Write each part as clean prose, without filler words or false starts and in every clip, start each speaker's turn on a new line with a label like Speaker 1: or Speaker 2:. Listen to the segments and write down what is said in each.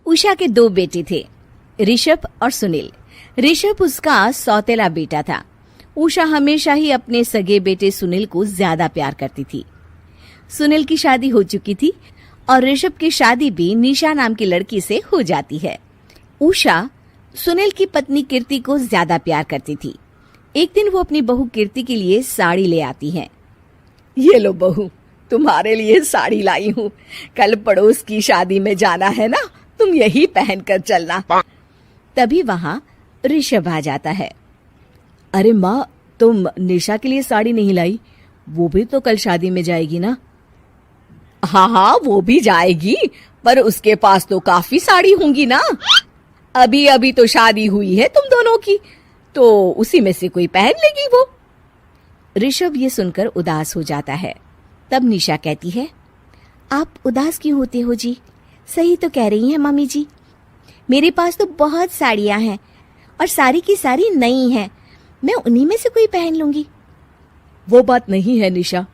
Speaker 1: उषा के 2 बेटे थे, ऋषभ और सुनील। ऋषभ उसका सौतेला बेटा था। उषा हमेशा ही अपने सगे बेटे सुनील को ज्यादा प्यार करती थी। सुनील की शादी हो चुकी थी और ऋषभ की शादी भी निशा नाम की लड़की से हो जाती है। उषा सुनील की पत्नी कीर्ति को ज्यादा प्यार करती थी। एक दिन वो अपनी बहू कीर्ति के लिए साड़ी ले आती है।
Speaker 2: ये लो बहू, तुम्हारे लिए साड़ी लाई हूँ। कल पड़ोस की शादी में जाना है ना, तुम यही पहन कर चलना।
Speaker 1: तभी वहाँ ऋषभ आ जाता है।
Speaker 2: अरे माँ, तुम निशा के लिए साड़ी नहीं लाई? वो भी तो कल शादी में जाएगी ना? हाँ, वो भी जाएगी, पर उसके पास तो काफी साड़ी होंगी ना। अभी अभी तो शादी हुई है तुम दोनों की, तो उसी में से कोई पहन लेगी वो।
Speaker 1: ऋषभ ये सुनकर उदास हो जाता है। तब निशा कहती है, आप उदास क्यों होते हो जी? सही तो कह रही हैं मम्मी जी। मेरे पास तो बहुत साड़ियां हैं और सारी की सारी नई हैं। मैं उन्हीं में से कोई पहन लूंगी।
Speaker 2: वो बात नहीं है निशा।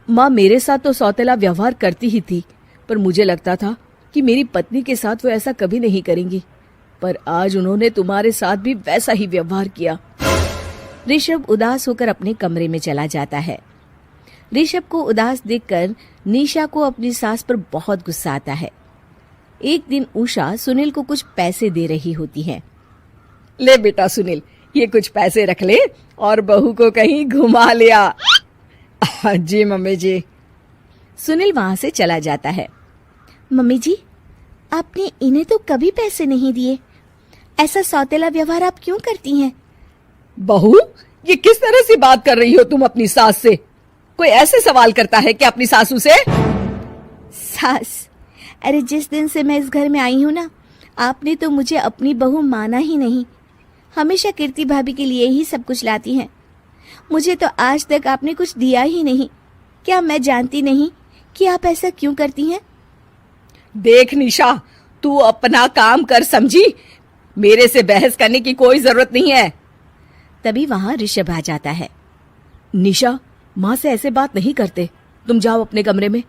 Speaker 2: माँ मेरे साथ तो सौतेला व्यवहार करती ही थी, पर मुझे लगता था कि मेरी पत्नी के साथ वो ऐसा कभी नहीं करेंगी, पर आज उन्होंने तुम्हारे साथ भी वैसा ही व्यवहार किया।
Speaker 1: ऋषभ उदास होकर अपने कमरे में चला जाता है। ऋषभ को उदास देखकर निशा को अपनी सास पर बहुत गुस्सा आता है। एक दिन उषा सुनील को कुछ पैसे दे रही होती है।
Speaker 2: ले बेटा सुनील, ये कुछ पैसे रख ले और बहू को कहीं घुमा लिया। जी मम्मी जी।
Speaker 1: सुनील वहां से चला जाता है। मम्मी जी, आपने इन्हें तो कभी पैसे नहीं दिए। ऐसा सौतेला व्यवहार आप क्यों करती हैं?
Speaker 2: बहू, ये किस तरह से बात कर रही हो तुम अपनी सास से? कोई ऐसे सवाल करता है कि अपनी सासू से?
Speaker 1: सास? अरे जिस दिन से मैं इस घर में आई हूँ ना, आपने तो मुझे अपनी बहू माना ही नहीं। हमेशा कीर्ति भाभी के लिए ही सब कुछ लाती हैं। मुझे तो आज तक आपने कुछ दिया ही नहीं। क्या मैं जानती नहीं कि आप ऐसा क्यों करती हैं?
Speaker 2: देख निशा, तू अपना काम कर, समझी? मेरे से बहस करने की कोई जरूरत नहीं है।
Speaker 1: तभी वहां ऋषभ आ जाता है।
Speaker 2: निशा, माँ से ऐसे बात नहीं करते। तुम जाओ अपने कमरे में।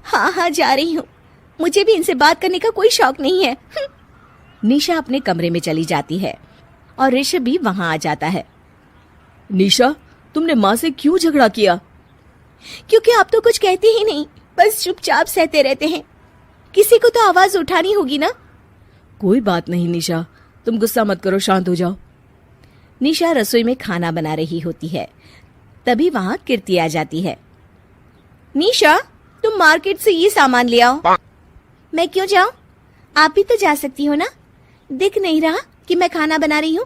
Speaker 1: हाँ, जा रही हूँ। मुझे भी इनसे बात करने का कोई शौक नहीं है। निशा अपने कमरे में चली जाती है और ऋषभ भी वहां आ जाता है।
Speaker 2: निशा, तुमने माँ से क्यों झगड़ा किया?
Speaker 1: क्योंकि आप तो कुछ कहते ही नहीं, बस चुपचाप सहते रहते हैं। किसी को तो आवाज उठानी होगी ना।
Speaker 2: कोई बात नहीं निशा, तुम गुस्सा मत करो, शांत हो जाओ।
Speaker 1: निशा रसोई में खाना बना रही होती है। तभी वहां कीर्ति आ जाती है। निशा, तुम मार्केट से ये सामान ले आओ। मैं क्यों जाऊं? आप भी तो जा सकती हो ना। दिख नहीं रहा कि मैं खाना बना रही हूँ?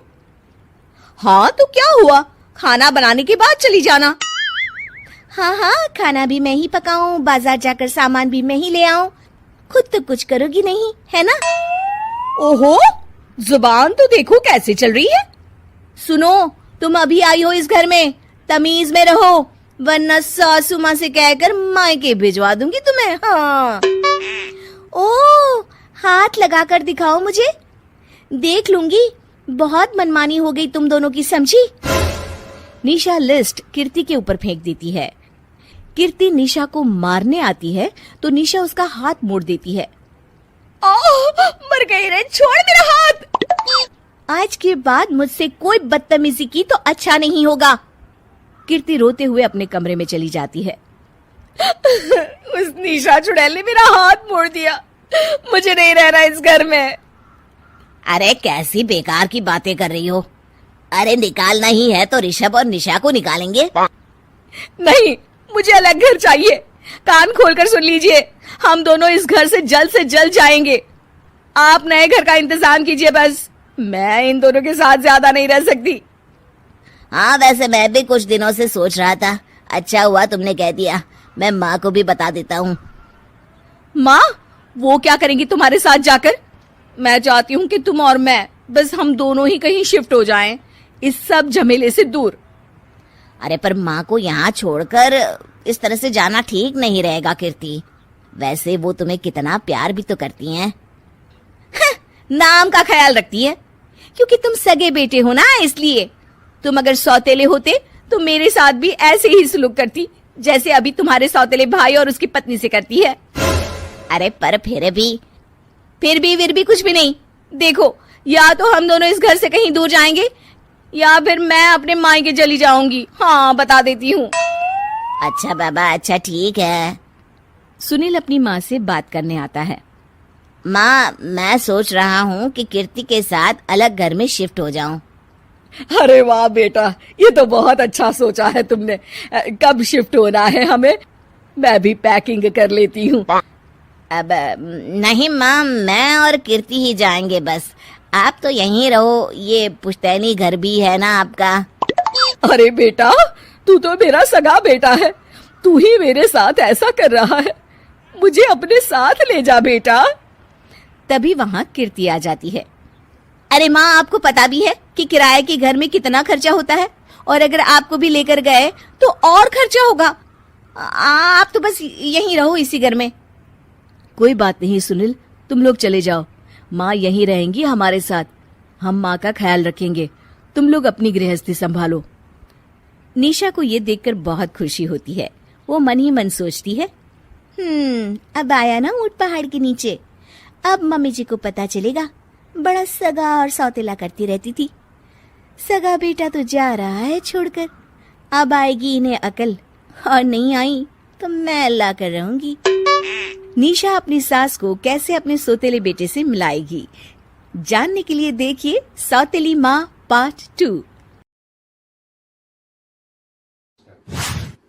Speaker 2: हाँ तो क्या हुआ, खाना बनाने के बाद चली जाना।
Speaker 1: हाँ, खाना भी मैं ही पकाऊं, बाजार जाकर सामान भी मैं ही ले आऊं। खुद तो कुछ करोगी नहीं, है ना?
Speaker 2: ओहो, जुबान तो देखो कैसे चल रही है।
Speaker 1: सुनो, तुम अभी आई हो इस घर में, तमीज में रहो, वरना सासू माँ से कहकर मायके भिजवा दूंगी तुम्हें। हाँ। ओह, हाथ लगाकर दिखाओ मुझे, देख लूंगी। बहुत मनमानी हो गई तुम दोनों की, समझी? निशा लिस्ट कीर्ति के ऊपर फेंक देती है। कीर्ति निशा को मारने आती है तो निशा उसका हाथ मोड़ देती है।
Speaker 2: मर गई रे, छोड़ मेरा हाथ।
Speaker 1: आज के बाद मुझसे कोई बदतमीजी की तो अच्छा नहीं होगा। कीर्ति रोते हुए अपने कमरे में चली जाती है।
Speaker 2: उस निशा चुड़ैल ने मेरा हाथ मोड़ दिया, मुझे नहीं रहना इस घर में।
Speaker 3: अरे कैसी बेकार की बातें कर रही हो। अरे निकालना ही है तो ऋषभ और निशा को निकालेंगे।
Speaker 2: नहीं, मुझे अलग घर चाहिए। कान खोलकर सुन लीजिए, हम दोनों इस घर से जल्द जाएंगे। आप नए घर का इंतजाम कीजिए बस। मैं इन दोनों के साथ ज्यादा नहीं रह सकती।
Speaker 3: हाँ, वैसे मैं भी कुछ दिनों से सोच रहा था। अच्छा हुआ तुमने कह दिया, मैं माँ को भी बता देता हूँ।
Speaker 2: माँ, वो क्या करेंगी तुम्हारे साथ जाकर? मैं चाहती हूँ कि तुम और मैं, बस हम दोनों ही कहीं शिफ्ट हो जाएं, इस सब झमेले से दूर।
Speaker 3: अरे पर माँ को यहाँ छोड़कर इस तरह से जाना ठीक नहीं रहेगा कीर्ति। वैसे वो तुम्हें कितना प्यार भी तो करती हैं।
Speaker 1: नाम का ख्याल रखती है, क्योंकि तुम सगे बेटे हो ना, इसलिए। तुम अगर सौतेले होते तो मेरे साथ भी ऐसे ही सलूक करती जैसे अभी तुम्हारे सौतेले भाई और उसकी पत्नी से करती है।
Speaker 3: अरे पर फिर भी
Speaker 1: फिर भी कुछ भी नहीं। देखो, या तो हम दोनों इस घर से कहीं दूर जाएंगे या फिर मैं अपने मायके चली जाऊंगी। हाँ, बता देती हूँ।
Speaker 3: अच्छा बाबा, अच्छा ठीक है।
Speaker 2: सुनील अपनी माँ से बात करने आता है।
Speaker 3: माँ, मैं सोच रहा हूँ कि कीर्ति के साथ अलग घर में शिफ्ट हो जाऊं।
Speaker 2: अरे वाह बेटा, ये तो बहुत अच्छा सोचा है तुमने। कब शिफ्ट होना है हमें? मैं भी पैकिंग कर लेती हूँ।
Speaker 3: अब नहीं माँ, मैं और कीर्ति ही जाएंगे बस। आप तो यहीं रहो, ये पुश्तैनी घर भी है ना आपका।
Speaker 2: अरे बेटा, तू तो मेरा सगा बेटा है, तू ही मेरे साथ ऐसा कर रहा है। मुझे अपने साथ ले जा बेटा। तभी वहाँ कीर्ति आ जाती है।
Speaker 1: अरे माँ, आपको पता भी है कि किराए के घर में कितना खर्चा होता है, और अगर आपको भी लेकर गए तो और खर्चा होगा। आप तो बस यहीं रहो इसी घर में।
Speaker 2: कोई बात नहीं सुनील, तुम लोग चले जाओ, माँ यहीं रहेंगी हमारे साथ। हम माँ का ख्याल रखेंगे, तुम लोग अपनी गृहस्थी संभालो। निशा को ये देखकर बहुत खुशी होती है। वो मन ही मन सोचती है,
Speaker 1: अब आया ना ऊंट पहाड़ के नीचे। अब मम्मी जी को पता चलेगा, बड़ा सगा और सौतेला करती रहती थी। सगा बेटा तो जा रहा है छोड़कर, अब आएगी इन्हें अकल, और नहीं आई तो मैं अल्लाह कर रहूंगी।
Speaker 2: निशा अपनी सास को कैसे अपने सौतेले बेटे से मिलाएगी, जानने के लिए देखिए सौतेली माँ पार्ट 2।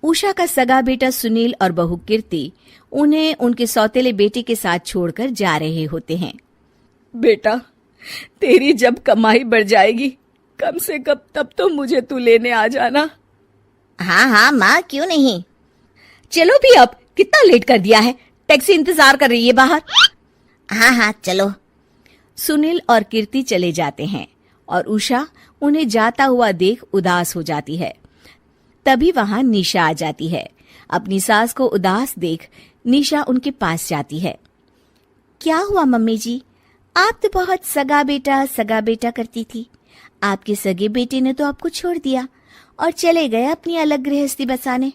Speaker 2: उषा का सगा बेटा सुनील और बहू कीर्ति उन्हें उनके सौतेले बेटे के साथ छोड़कर जा रहे होते हैं। बेटा, तेरी जब कमाई बढ़ जाएगी, कम से कम तब तो मुझे तू लेने आ जाना।
Speaker 3: हाँ हाँ माँ, क्यों नहीं।
Speaker 2: चलो भी, अब कितना लेट कर दिया है, टैक्सी इंतजार कर रही है बाहर।
Speaker 3: हाँ हाँ चलो।
Speaker 2: सुनील और कीर्ति चले जाते हैं और उषा उन्हें जाता हुआ देख उदास हो जाती है। तभी वहां निशा आ जाती है। अपनी सास को उदास देख निशा उनके पास जाती है।
Speaker 1: क्या हुआ मम्मी जी, आप तो बहुत सगा बेटा करती थी। आपके सगे बेटे ने तो आपको छोड़ दिया और चले गए अपनी अलग गृहस्थी बसाने।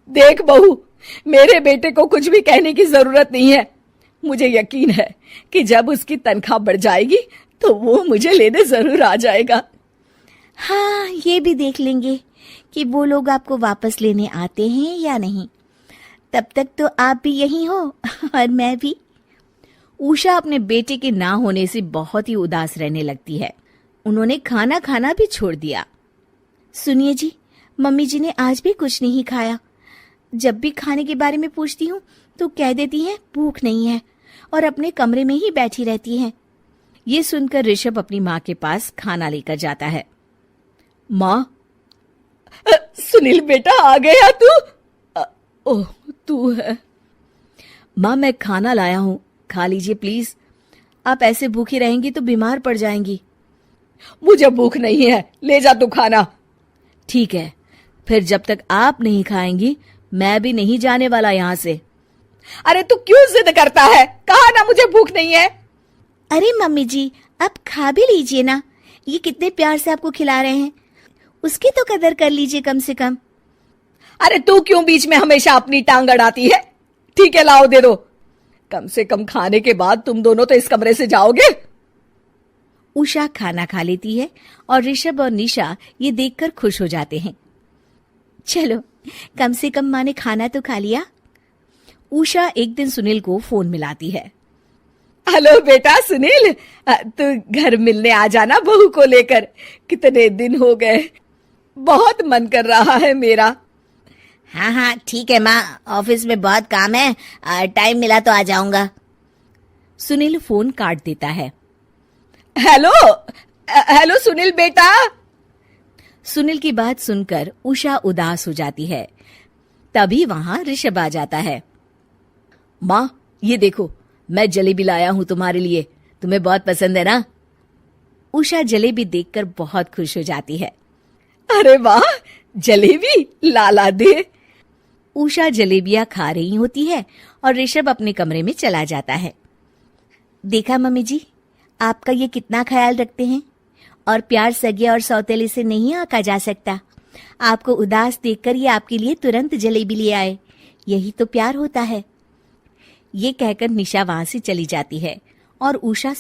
Speaker 2: देख बहू, मेरे बेटे को कुछ भी कहने की जरूरत नहीं है। मुझे यकीन है कि जब उसकी तनख्वाह बढ़ जाएगी तो वो मुझे लेने जरूर आ जाएगा।
Speaker 1: हाँ, ये भी देख लेंगे कि वो लोग आपको वापस लेने आते हैं या नहीं। तब तक तो आप भी यहीं हो और मैं भी।
Speaker 2: उषा अपने बेटे के ना होने से बहुत ही उदास रहने लगती है। उन्होंने खाना खाना भी छोड़ दिया।
Speaker 1: सुनिए जी, मम्मी जी ने आज भी कुछ नहीं खाया। जब भी खाने के बारे में पूछती हूँ तो कह देती हैं भूख नहीं है, और अपने कमरे में ही बैठी रहती हैं।
Speaker 2: ये सुनकर ऋषभ अपनी माँ के पास खाना लेकर जाता है। माँ, सुनील बेटा आ गया तू? ओह, तू है। माँ, मैं खाना लाया हूँ, खा लीजिए प्लीज। आप ऐसे भूखी रहेंगी तो बीमार पड़ जाएंगी। मुझे भूख नहीं है, ले जा तू खाना। ठीक है, फिर जब तक आप नहीं खाएंगी मैं भी नहीं जाने वाला यहाँ से। अरे तू क्यों जिद करता है? कहा ना मुझे भूख नहीं है।
Speaker 1: अरे मम्मी जी, आप खा भी लीजिए ना, ये कितने प्यार से आपको खिला रहे हैं, उसकी तो कदर कर लीजिए कम से कम।
Speaker 2: अरे तू क्यों बीच में हमेशा अपनी टांग अड़ाती है? ठीक है, लाओ दे दो। कम से कम खाने के बाद तुम दोनों तो इस कमरे से जाओगे। उषा खाना खा लेती है और ऋषभ और निशा ये देखकर खुश हो जाते हैं।
Speaker 1: चलो, कम से कम माँ ने खाना तो खा लिया।
Speaker 2: उषा एक दिन सुनील को फोन मिलाती है। हेलो बेटा सुनील, तू घर मिलने आ जाना बहू को लेकर। कितने दिन हो गए, बहुत मन कर रहा है मेरा।
Speaker 3: हाँ हाँ ठीक है माँ, ऑफिस में बहुत काम है, टाइम मिला तो आ जाऊंगा।
Speaker 2: सुनील फोन काट देता है। हेलो सुनील बेटा। सुनील की बात सुनकर उषा उदास हो जाती है। तभी वहां ऋषभ आ जाता है। माँ, ये देखो, मैं जलेबी लाया हूं तुम्हारे लिए, तुम्हें बहुत पसंद है ना? उषा जलेबी देखकर बहुत खुश हो जाती है। अरे वाह, जलेबी ला दे। उषा जलेबियां खा रही होती है और ऋषभ अपने कमरे में चला जाता है।
Speaker 1: देखा मम्मी जी, आपका ये कितना ख्याल रखते हैं, और प्यार सगे और सौतेले से नहीं आका जा सकता। आपको उदास देखकर ये आपके लिए तुरंत जलेबी ले आए, यही तो प्यार होता है।
Speaker 2: ये कहकर निशा वहां से चली जाती है
Speaker 1: और उषा